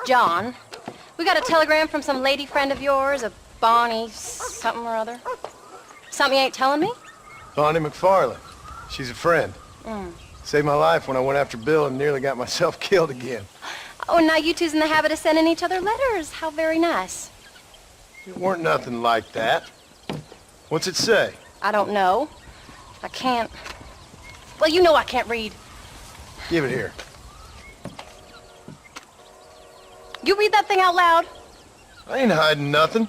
John. We got a telegram from some lady friend of yours, a Bonnie something or other. Something you ain't telling me? Bonnie McFarland. She's a friend. Mm. Saved my life when I went after Bill and nearly got myself killed again. Oh, now you two's in the habit of sending each other letters. How very nice. It weren't nothing like that. What's it say? I don't know. I can't... Well, you know I can't read. Give it here. You read that thing out loud. I ain't hiding nothing.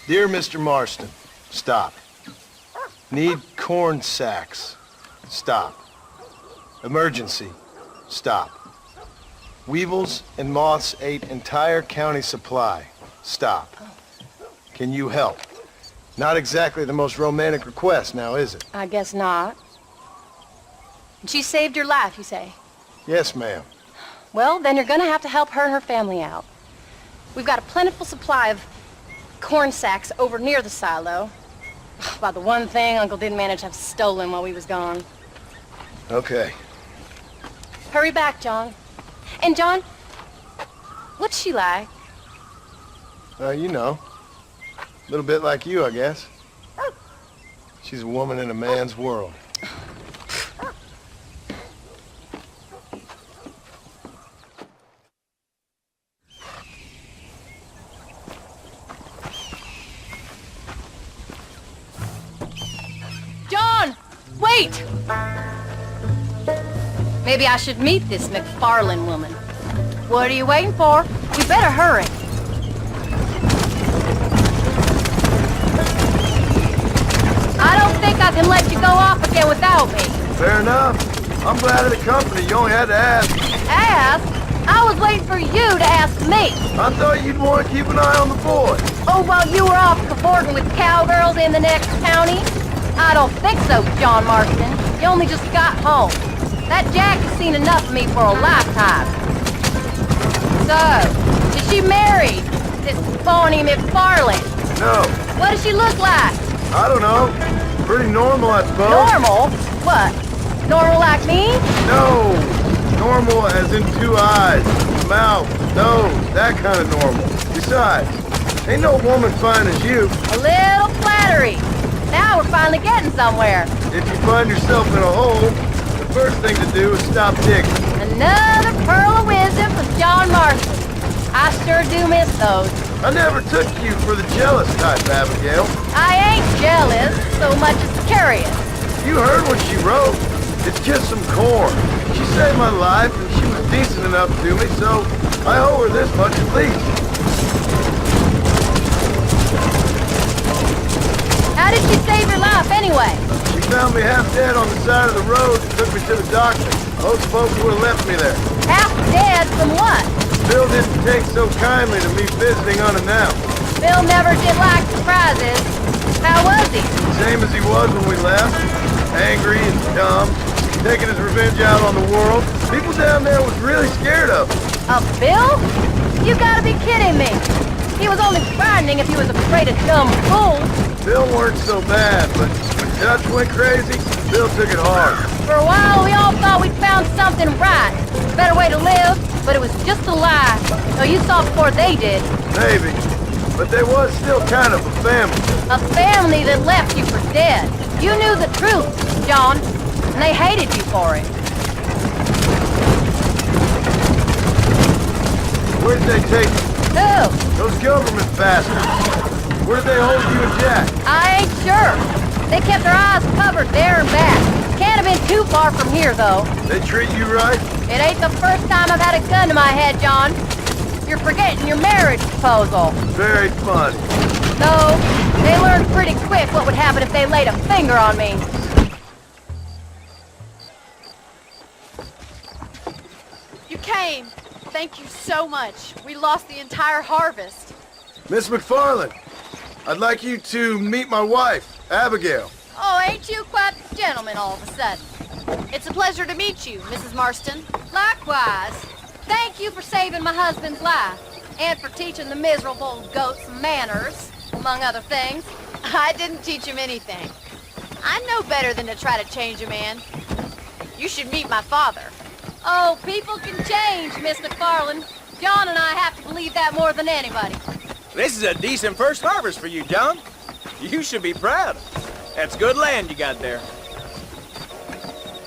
Dear Mr. Marston, stop. Need corn sacks. Stop. Emergency. Stop. Weevils and moths ate entire county supply. Stop. Can you help? Not exactly the most romantic request, now is it? I guess not. She saved your life, you say? Yes, ma'am. Well, then you're gonna have to help her and her family out. We've got a plentiful supply of corn sacks over near the silo. About the one thing Uncle didn't manage to have stolen while we was gone. Okay. Hurry back, John. And John, what's she like? You know. A little bit like you, I guess. She's a woman in a man's world. John! Wait! Maybe I should meet this McFarland woman. What are you waiting for? We better hurry. I don't think I can let you go off again without me. Fair enough. I'm glad of the company. You only had to ask. Ask? I was waiting for you to ask me. I thought you'd want to keep an eye on the boy. Oh, while you were off cavorting with cowgirls in the next county? I don't think so, John Marston. You only just got home. That Jack has seen enough of me for a lifetime. So, is she married? This Bonnie McFarland? No. What does she look like? I don't know. Pretty normal, I suppose. Normal? What? Normal like me? No. Normal as in 2 eyes, mouth, nose, that kind of normal. Besides, ain't no woman fine as you. A little flattery. Now we're finally getting somewhere. If you find yourself in a hole, the first thing to do is stop digging. Another pearl of wisdom from John Marston. I sure do miss those. I never took you for the jealous type, Abigail. I ain't jealous so much as curious. You heard what she wrote. It's just some corn. She saved my life, and she was decent enough to me, so I owe her this much at least. How did she save your life anyway? She found me half dead on the side of the road and took me to the doctor. Most folks would have left me there. Half dead from what? Bill didn't take so kindly to me visiting unannounced. Bill never did like surprises. How was he? Same as he was when we left. Angry and dumb. Taking his revenge out on the world. People down there was really scared of him. Of Bill? You gotta be kidding me. He was only frightening if he was afraid of dumb fools. Bill weren't so bad, but when Dutch went crazy, Bill took it hard. For a while, we all thought we'd found something right. A better way to live, but it was just a lie. So you saw before they did. Maybe. But they was still kind of a family. A family that left you for dead. You knew the truth, John, and they hated you for it. Where did they take you? Who? Those government bastards. Where did they hold you and Jack? I ain't sure. They kept their eyes covered there and back. Can't have been too far from here, though. They treat you right? It ain't the first time I've had a gun to my head, John. You're forgetting your marriage proposal. Very funny. No, they learned pretty quick what would happen if they laid a finger on me. You came. Thank you so much. We lost the entire harvest. Miss McFarland, I'd like you to meet my wife, Abigail. Oh, ain't you quite the gentleman all of a sudden? It's a pleasure to meet you, Mrs. Marston. Likewise. Thank you for saving my husband's life, and for teaching the miserable goats manners, among other things. I didn't teach him anything. I know better than to try to change a man. You should meet my father. Oh, people can change, Miss McFarland. John and I have to believe that more than anybody. This is a decent first harvest for you, John. You should be proud. That's good land you got there.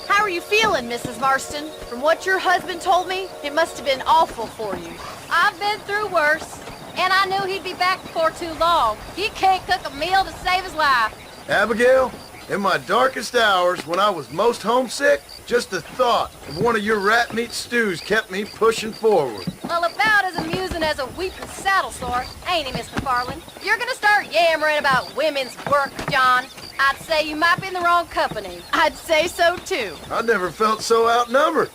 How are you feeling, Mrs. Marston? From what your husband told me, it must have been awful for you. I've been through worse, and I knew he'd be back before too long. He can't cook a meal to save his life. Abigail, in my darkest hours, when I was most homesick, just the thought of one of your rat meat stews kept me pushing forward. Well, about as amusing as a weeping saddle sore, ain't he, Miss McFarland? You're gonna start yammering about women's work, John. I'd say you might be in the wrong company. I'd say so, too. I never felt so outnumbered.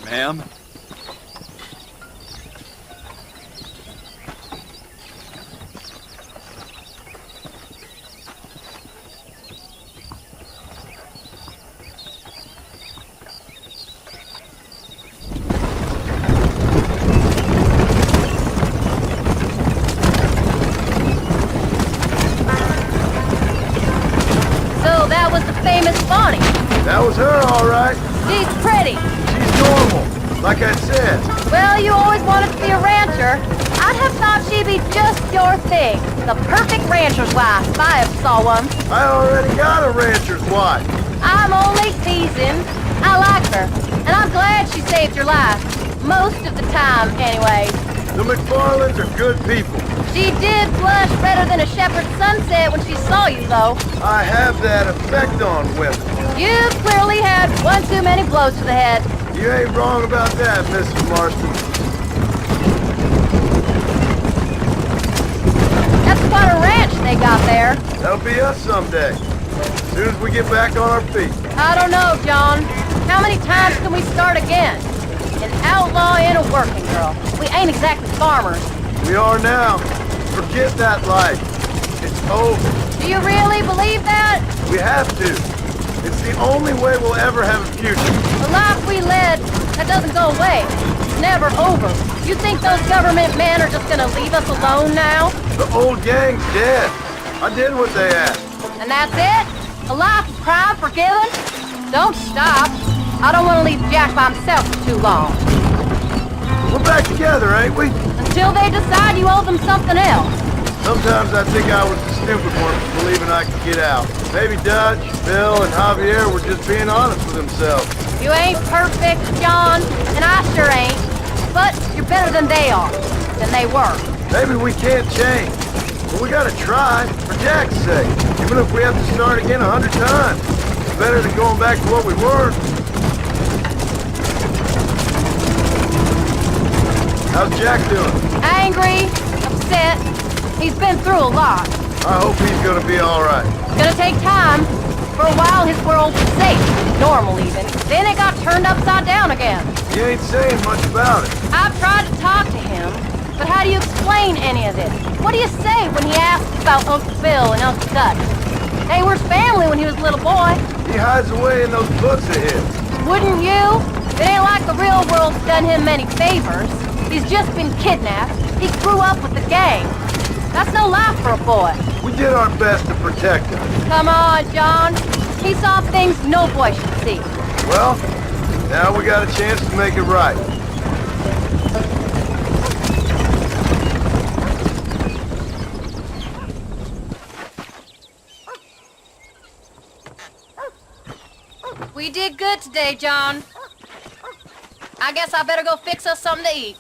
Ma'am? So that was the famous Bonnie. That was her, all right. She's pretty. She's normal, like I said. Well, you always wanted to be a rancher. I'd have thought she'd be just your thing. The perfect rancher's wife, if I ever saw one. I already got a rancher's wife. I'm only teasing. I like her, and I'm glad she saved your life. Most of the time, anyway. The McFarlands are good people. She did blush better than a shepherd's sunset when she saw you, though. I have that effect on women. You've clearly had one too many blows to the head. You ain't wrong about that, Mrs. Marston. That's quite a ranch they got there. That'll be us someday. As soon as we get back on our feet. I don't know, John. How many times can we start again? An outlaw and a working girl. We ain't exactly farmers. We are now. Forget that life. It's over. Do you really believe that? We have to. It's the only way we'll ever have a future. The life we led, that doesn't go away. It's never over. You think those government men are just gonna leave us alone now? The old gang's dead. I did what they asked. And that's it? A life of crime forgiven? Don't stop. I don't want to leave Jack by himself for too long. We're back together, ain't we? Until they decide you owe them something else. Sometimes I think I was the stupid one for believing I could get out. Maybe Dutch, Bill, and Javier were just being honest with themselves. You ain't perfect, John, and I sure ain't. But you're better than they are. Than they were. Maybe we can't change. But we gotta try, for Jack's sake. Even if we have to start again 100 times. It's better than going back to what we were. How's Jack doing? Angry, upset. He's been through a lot. I hope he's gonna be alright. It's gonna take time. For a while, his world was safe. Normal, even. Then it got turned upside down again. He ain't saying much about it. I've tried to talk to him, but how do you explain any of this? What do you say when he asks about Uncle Bill and Uncle Dutch? They were his family when he was a little boy. He hides away in those books of his. Wouldn't you? It ain't like the real world's done him many favors. He's just been kidnapped. He grew up with the gang. That's no life for a boy. We did our best to protect him. Come on, John. He saw things no boy should see. Well, now we got a chance to make it right. We did good today, John. I guess I better go fix us something to eat.